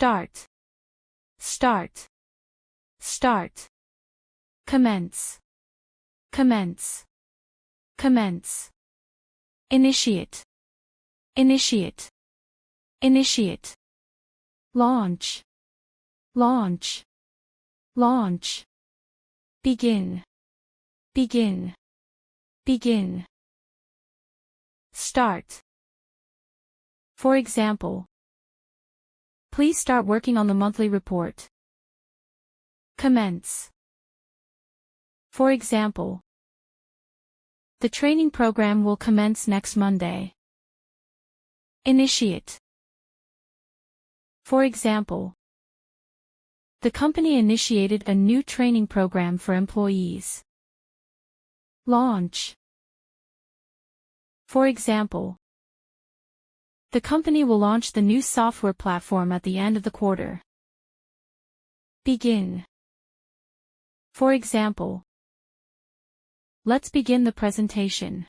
start, start, start. Commence, commence, commence. Initiate, initiate, initiate. Launch, launch, launch. Begin, begin, begin. Start. For example, please start working on the monthly report. Commence. For example, the training program will commence next Monday. Initiate. For example, the company initiated a new training program for employees. Launch. For example, the company will launch the new software platform at the end of the quarter. Begin. For example, let's begin the presentation.